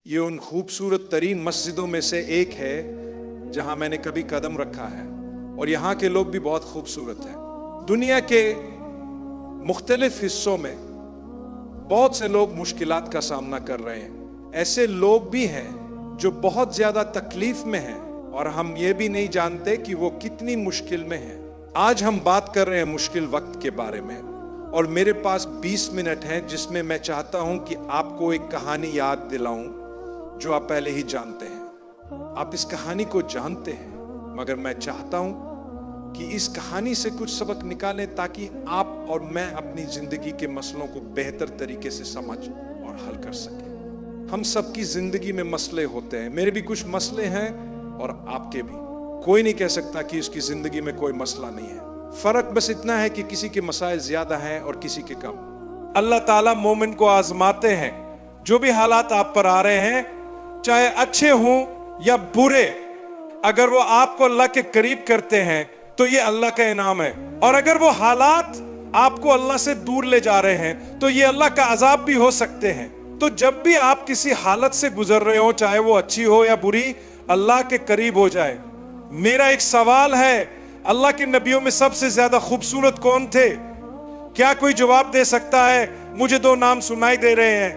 یہ ان خوبصورت ترین مسجدوں میں سے ایک ہے جہاں میں نے کبھی قدم رکھا ہے، اور یہاں کے لوگ بھی بہت خوبصورت ہیں۔ دنیا کے مختلف حصوں میں بہت سے لوگ مشکلات کا سامنا کر رہے ہیں، ایسے لوگ بھی ہیں جو بہت زیادہ تکلیف میں ہیں اور ہم یہ بھی نہیں جانتے کہ وہ کتنی مشکل میں ہیں۔ آج ہم بات کر رہے ہیں مشکل وقت کے بارے میں، اور میرے پاس 20 منٹ ہیں جس میں میں چاہتا ہوں کہ آپ کو ایک کہانی یاد دلاؤں جو آپ پہلے ہی جانتے ہیں۔ آپ اس کہانی کو جانتے ہیں، مگر میں چاہتا ہوں کہ اس کہانی سے کچھ سبق نکالیں تاکہ آپ اور میں اپنی زندگی کے مسئلوں کو بہتر طریقے سے سمجھ اور حل کر سکیں۔ ہم سب کی زندگی میں مسئلے ہوتے ہیں، میرے بھی کچھ مسئلے ہیں اور آپ کے بھی۔ کوئی نہیں کہہ سکتا کہ اس کی زندگی میں کوئی مسئلہ نہیں ہے، فرق بس اتنا ہے کہ کسی کے مسائل زیادہ ہیں اور کسی کے کم۔ اللہ تعالیٰ مومن کو آزماتے ہیں، جو بھی حالات آپ پر آ رہے ہیں چاہے اچھے ہوں یا برے، اگر وہ آپ کو اللہ کے قریب کرتے ہیں تو یہ اللہ کا انعام ہے، اور اگر وہ حالات آپ کو اللہ سے دور لے جا رہے ہیں تو یہ اللہ کا عذاب بھی ہو سکتے ہیں۔ تو جب بھی آپ کسی حالت سے گزر رہے ہو، چاہے وہ اچھی ہو یا بری، اللہ کے قریب ہو جائے۔ میرا ایک سوال ہے، اللہ کے نبیوں میں سب سے زیادہ خوبصورت کون تھے؟ کیا کوئی جواب دے سکتا ہے؟ مجھے 2 نام سنائی دے رہے ہیں،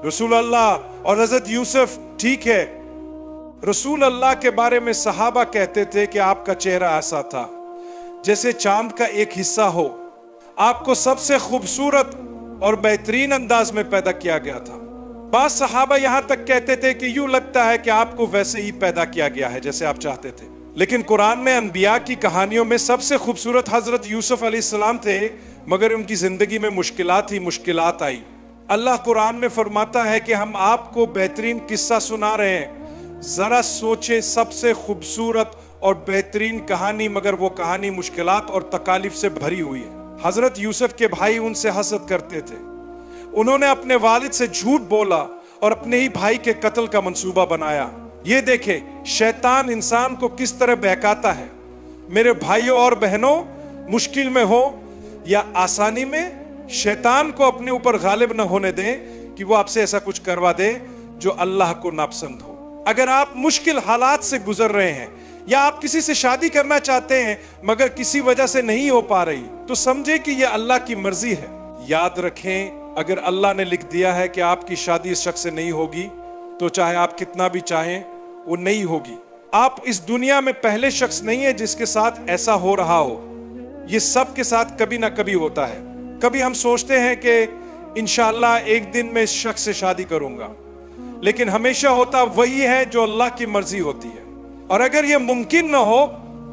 رسول اللہ اور حضرت یوسف۔ ٹھیک ہے، رسول اللہ کے بارے میں صحابہ کہتے تھے کہ آپ کا چہرہ ایسا تھا جیسے چاند کا ایک حصہ ہو، آپ کو سب سے خوبصورت اور بہترین انداز میں پیدا کیا گیا تھا۔ بعض صحابہ یہاں تک کہتے تھے کہ یوں لگتا ہے کہ آپ کو ویسے ہی پیدا کیا گیا ہے جیسے آپ چاہتے تھے۔ لیکن قرآن میں انبیاء کی کہانیوں میں سب سے خوبصورت حضرت یوسف علیہ السلام تھے، مگر ان کی زندگی میں مشکلات آئی۔ اللہ قرآن میں فرماتا ہے کہ ہم آپ کو بہترین قصہ سنا رہے ہیں، ذرا سوچیں، سب سے خوبصورت اور بہترین کہانی، مگر وہ کہانی مشکلات اور تکالیف سے بھری ہوئی ہے۔ حضرت یوسف کے بھائی ان سے حسد کرتے تھے، انہوں نے اپنے والد سے جھوٹ بولا اور اپنے ہی بھائی کے قتل کا منصوبہ بنایا۔ یہ دیکھیں شیطان انسان کو کس طرح بہکاتا ہے۔ میرے بھائیوں اور بہنوں، مشکل میں ہو یا آسانی میں، شیطان کو اپنے اوپر غالب نہ ہونے دیں کہ وہ آپ سے ایسا کچھ کروا دے جو اللہ کو ناپسند ہو۔ اگر آپ مشکل حالات سے گزر رہے ہیں، یا آپ کسی سے شادی کرنا چاہتے ہیں مگر کسی وجہ سے نہیں ہو پا رہی، تو سمجھیں کہ یہ اللہ کی مرضی ہے۔ یاد رکھیں، اگر اللہ نے لکھ دیا ہے کہ آپ کی شادی اس شخص سے نہیں ہوگی تو چاہے آپ کتنا بھی چاہیں وہ نہیں ہوگی۔ آپ اس دنیا میں پہلے شخص نہیں ہے جس کے ساتھ ایسا ہو رہا ہو، یہ سب کے ساتھ کبھی نہ کبھی ہوتا ہے۔ کبھی ہم سوچتے ہیں کہ انشاءاللہ ایک دن میں اس شخص سے شادی کروں گا، لیکن ہمیشہ ہوتا وہی ہے جو اللہ کی مرضی ہوتی ہے۔ اور اگر یہ ممکن نہ ہو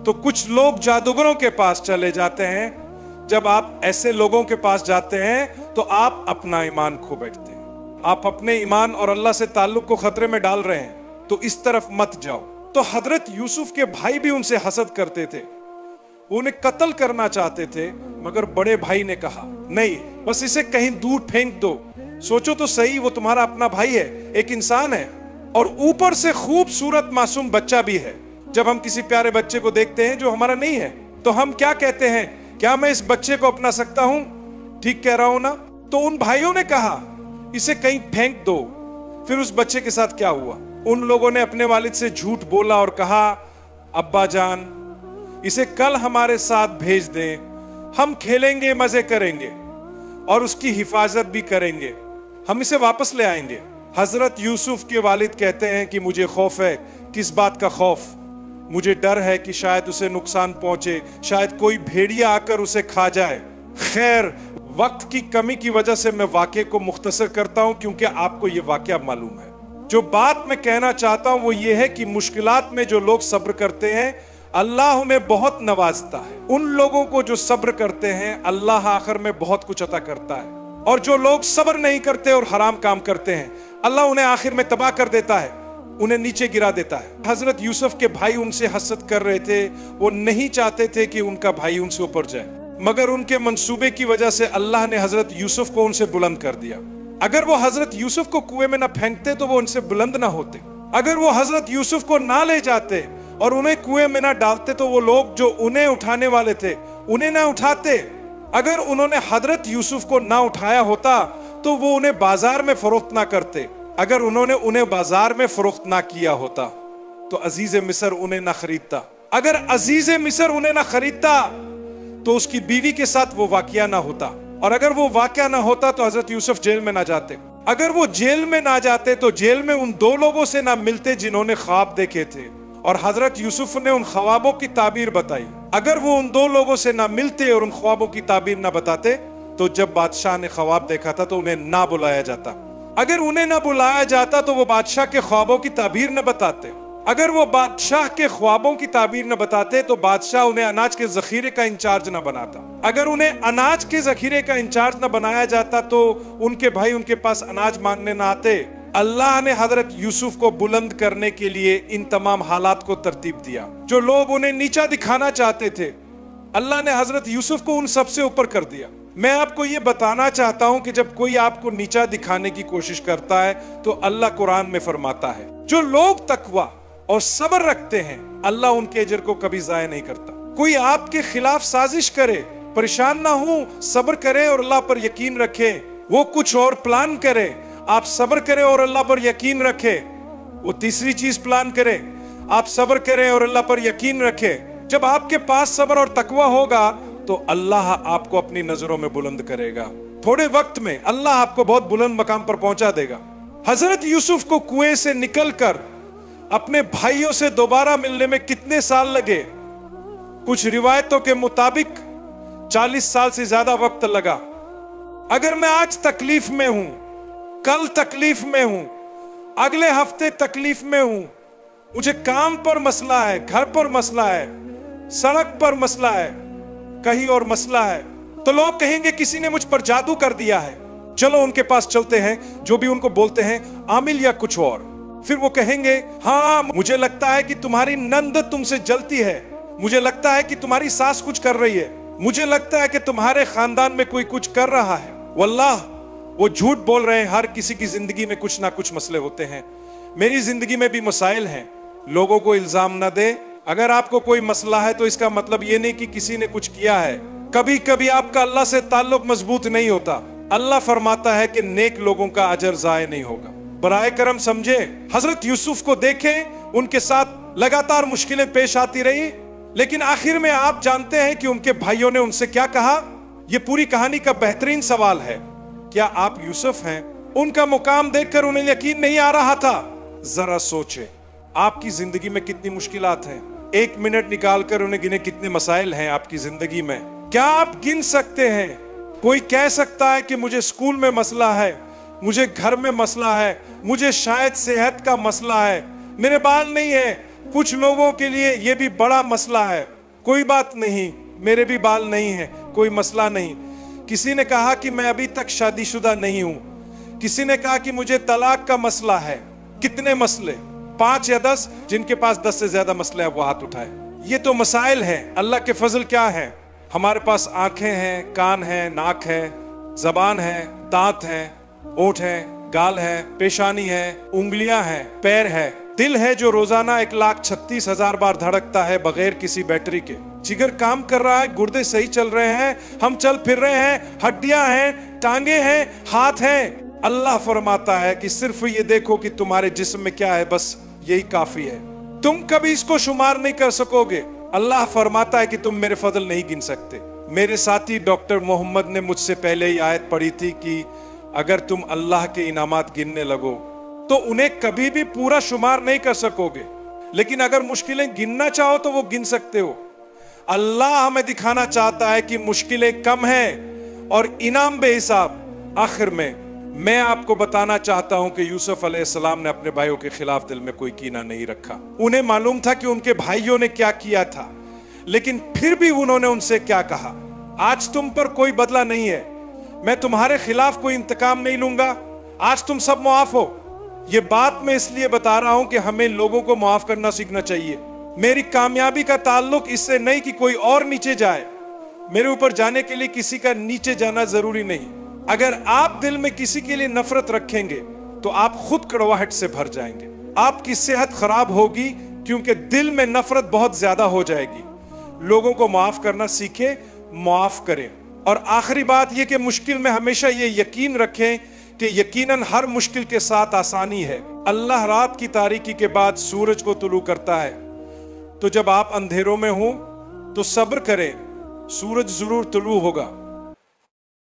تو کچھ لوگ جادوگروں کے پاس چلے جاتے ہیں۔ جب آپ ایسے لوگوں کے پاس جاتے ہیں تو آپ اپنا ایمان کھو بیٹھتے ہیں، آپ اپنے ایمان اور اللہ سے تعلق کو خطرے میں ڈال رہے ہیں، تو اس طرف مت جاؤ۔ تو حضرت یوسف کے بھائی بھی ان سے حسد کرتے تھے، انہیں قتل کرنا چاہتے تھے، مگر بڑے بھائی نے کہا نہیں، بس اسے کہیں دور پھینک دو۔ سوچو تو صحیح، وہ تمہارا اپنا بھائی ہے، ایک انسان ہے، اور اوپر سے خوبصورت معصوم بچہ بھی ہے۔ جب ہم کسی پیارے بچے کو دیکھتے ہیں جو ہمارا نہیں ہے تو ہم کیا کہتے ہیں؟ کیا میں اس بچے کو اپنا سکتا ہوں؟ ٹھیک کہہ رہا ہوں نا؟ تو ان بھائیوں نے کہا اسے کہیں پھینک دو۔ پھر اس بچے کے ساتھ کیا ہوا؟ ان لوگوں نے اپنے والد سے جھوٹ بولا اور کہا ابا جان اسے کل ہمارے ساتھ بھیج دیں، ہم کھیلیں گے، مزے کریں گے اور اس کی حفاظت بھی کریں گے، ہم اسے واپس لے آئیں گے۔ حضرت یوسف کے والد کہتے ہیں کہ مجھے خوف ہے۔ کس بات کا خوف؟ مجھے ڈر ہے کہ شاید اسے نقصان پہنچے، شاید کوئی بھیڑیا آ کر اسے کھا جائے۔ خیر، وقت کی کمی کی وجہ سے میں واقعے کو مختصر کرتا ہوں کیونکہ آپ کو یہ واقعہ معلوم ہے۔ جو بات میں کہنا چاہتا ہوں وہ یہ ہے کہ مشکلات میں جو لوگ صبر کرتے ہیں اللہ انہیں بہت نوازتا ہے۔ ان لوگوں کو جو صبر کرتے ہیں اللہ آخر میں بہت کچھ عطا کرتا ہے، اور جو لوگ صبر نہیں کرتے اور حرام کام کرتے ہیں اللہ انہیں آخر میں تباہ کر دیتا ہے، انہیں نیچے گرا دیتا ہے۔ حضرت یوسف کے بھائی ان سے حسد کر رہے تھے، وہ نہیں چاہتے تھے کہ ان کا بھائی ان سے اوپر جائے، مگر ان کے منصوبے کی وجہ سے اللہ نے حضرت یوسف کو ان سے بلند کر دیا۔ اگر وہ حضرت یوسف کو کنویں میں نہ پھینکتے تو وہ ان سے بلند نہ ہوتے، اگر وہ حضرت یوسف کو نہ لے جاتے اور انہیں کنویں میں نہ ڈالتے تو وہ لوگ جو انہیں اٹھانے والے تھے انہیں نہ اٹھاتے، اگر انہوں نے حضرت یوسف کو نہ اٹھایا ہوتا تو وہ انہیں بازار میں فروخت نہ کرتے، اگر انہوں نے انہیں بازار میں فروخت نہ کیا ہوتا تو عزیز مصر انہیں نہ خریدتا. اگر عزیز مصر انہیں نہ خریدتا تو اس کی بیوی کے ساتھ وہ واقعہ نہ ہوتا, اور اگر وہ واقعہ نہ ہوتا تو حضرت یوسف جیل میں نہ جاتے. اگر وہ جیل میں نہ جاتے تو جیل میں ان دو لوگوں سے نہ ملتے جنہوں نے خواب دیکھے تھے, اور حضرت یوسف نے ان خوابوں کی تعبیر بتائی. اگر وہ ان دو لوگوں سے نہ ملتے اور ان خوابوں کی تعبیر نہ بتاتے تو جب بادشاہ نے خواب دیکھا تھا تو انہیں نہ بلایا جاتا. اگر انہیں نہ بلایا جاتا تو وہ بادشاہ کے خوابوں کی تعبیر نہ بتاتے. اگر وہ بادشاہ کے خوابوں کی تعبیر نہ بتاتے تو بادشاہ انہیں اناج کے ذخیرے کا انچارج نہ بناتا. اگر انہیں اناج کے ذخیرے کا انچارج نہ بنایا جاتا تو ان کے بھائی ان کے پاس اناج مانگنے نہ آتے. اللہ نے حضرت یوسف کو بلند کرنے کے لیے ان تمام حالات کو ترتیب دیا. جو لوگ انہیں نیچا دکھانا چاہتے تھے, اللہ نے حضرت یوسف کو ان سب سے اوپر کر دیا. میں آپ کو یہ بتانا چاہتا ہوں کہ جب کوئی آپ کو نیچا دکھانے کی کوشش کرتا ہے تو اللہ قرآن میں فرماتا ہے جو لوگ تقوی اور صبر رکھتے ہیں اللہ ان کے اجر کو کبھی ضائع نہیں کرتا. کوئی آپ کے خلاف سازش کرے, پریشان نہ ہو, صبر کرے اور اللہ پر یقین رکھے. وہ کچھ اور پلان کرے, آپ صبر کریں اور اللہ پر یقین رکھے. وہ تیسری چیز پلان کرے, آپ صبر کریں اور اللہ پر یقین رکھے. جب آپ کے پاس صبر اور تقوی ہوگا تو اللہ آپ کو اپنی نظروں میں بلند کرے گا. تھوڑے وقت میں اللہ آپ کو بہت بلند مقام پر پہنچا دے گا. حضرت یوسف کو کنویں سے نکل کر اپنے بھائیوں سے دوبارہ ملنے میں کتنے سال لگے؟ کچھ روایتوں کے مطابق 40 سال سے زیادہ وقت لگا. اگر میں آج تکلیف میں ہوں, کل تکلیف میں ہوں, اگلے ہفتے تکلیف میں ہوں, مجھے کام پر مسئلہ ہے, گھر پر مسئلہ ہے, سڑک پر مسئلہ ہے, کہیں اور مسئلہ ہے, تو لوگ کہیں گے کسی نے مجھ پر جادو کر دیا ہے. چلو ان کے پاس چلتے ہیں, جو بھی ان کو بولتے ہیں عامل یا کچھ اور. پھر وہ کہیں گے ہاں مجھے لگتا ہے کہ تمہاری نند تم سے جلتی ہے, مجھے لگتا ہے کہ تمہاری ساس کچھ کر رہی ہے, مجھے لگتا ہے کہ تمہارے خاندان میں کوئی کچھ کر رہا ہے. واللہ وہ جھوٹ بول رہے ہیں. ہر کسی کی زندگی میں کچھ نہ کچھ مسئلے ہوتے ہیں. میری زندگی میں بھی مسائل ہیں. لوگوں کو الزام نہ دے. اگر آپ کو کوئی مسئلہ ہے تو اس کا مطلب یہ نہیں کہ کسی نے کچھ کیا ہے. کبھی کبھی آپ کا اللہ سے تعلق مضبوط نہیں ہوتا. اللہ فرماتا ہے کہ نیک لوگوں کا اجر ضائع نہیں ہوگا. برائے کرم سمجھے, حضرت یوسف کو دیکھیں, ان کے ساتھ لگاتار مشکلیں پیش آتی رہی, لیکن آخر میں آپ جانتے ہیں کہ ان کے بھائیوں نے ان سے کیا کہا. یہ پوری کہانی کا بہترین سوال ہے. کیا آپ یوسف ہیں؟ ان کا مقام دیکھ کر انہیں یقین نہیں آ رہا تھا. ذرا سوچیں آپ کی زندگی میں کتنی مشکلات ہیں. 1 منٹ نکال کر انہیں گنے کتنے مسائل ہیں آپ کی زندگی میں. کیا آپ گن سکتے ہیں؟ کوئی کہہ سکتا ہے کہ مجھے اسکول میں مسئلہ ہے, مجھے گھر میں مسئلہ ہے, مجھے شاید صحت کا مسئلہ ہے, میرے بال نہیں ہے. کچھ لوگوں کے لیے یہ بھی بڑا مسئلہ ہے. کوئی بات نہیں, میرے بھی بال نہیں ہیں, کوئی مسئلہ نہیں. کسی نے کہا کہ میں ابھی تک شادی شدہ نہیں ہوں. کسی نے کہا کہ مجھے طلاق کا مسئلہ ہے. کتنے مسئلے؟ 5 یا 10. جن کے پاس 10 سے زیادہ مسئلے ہیں وہ ہاتھ اٹھائے. یہ تو مسائل ہیں. اللہ کے فضل کیا ہے؟ ہمارے پاس آنکھیں ہیں, کان ہیں, ناک ہے, زبان ہے, دانت ہیں, اونٹ ہے, گال ہے, پیشانی ہے, انگلیاں ہیں, پیر ہے, دل ہے جو روزانہ 1,36,000 بار دھڑکتا ہے بغیر کسی بیٹری کے. جگر کام کر رہا ہے, گردے صحیح چل رہے ہیں, ہم چل پھر رہے ہیں, ہڈیاں ہیں, ٹانگیں ہیں, ہاتھ ہیں. اللہ فرماتا ہے کہ صرف یہ دیکھو کہ تمہارے جسم میں کیا ہے, بس یہی کافی ہے. تم کبھی اس کو شمار نہیں کر سکو گے. اللہ فرماتا ہے کہ تم میرے فضل نہیں گن سکتے. میرے ساتھی ڈاکٹر محمد نے مجھ سے پہلے یہ آیت پڑھی تھی کہ اگر تم اللہ کے انعامات گننے لگو تو انہیں کبھی بھی پورا شمار نہیں کر سکو گے, لیکن اگر مشکلیں گننا چاہو تو وہ گن سکتے ہو. اللہ ہمیں دکھانا چاہتا ہے کہ مشکلیں کم ہیں اور انعام بے حساب. آخر میں آپ کو بتانا چاہتا ہوں کہ یوسف علیہ السلام نے اپنے بھائیوں کے خلاف دل میں کوئی کینہ نہیں رکھا. انہیں معلوم تھا کہ ان کے بھائیوں نے کیا کیا تھا, لیکن پھر بھی انہوں نے ان سے کیا کہا. آج تم پر کوئی بدلہ نہیں ہے, میں تمہارے خلاف کوئی انتقام نہیں لوں گا, آج تم سب معاف ہو. یہ بات میں اس لیے بتا رہا ہوں کہ ہمیں لوگوں کو معاف کرنا سیکھنا چاہیے. میری کامیابی کا تعلق اس سے نہیں کہ کوئی اور نیچے جائے. میرے اوپر جانے کے لیے کسی کا نیچے جانا ضروری نہیں. اگر آپ دل میں کسی کے لیے نفرت رکھیں گے تو آپ خود کڑواہٹ سے بھر جائیں گے. آپ کی صحت خراب ہوگی کیونکہ دل میں نفرت بہت زیادہ ہو جائے گی. لوگوں کو معاف کرنا سیکھیں, معاف کریں. اور آخری بات یہ کہ مشکل میں ہمیشہ یہ یقین رکھیں کہ یقیناً ہر مشکل کے ساتھ آسانی ہے۔ اللہ رات کی تاریکی کے بعد سورج کو طلوع کرتا ہے، تو جب آپ اندھیروں میں ہوں تو صبر کریں، سورج ضرور طلوع ہوگا۔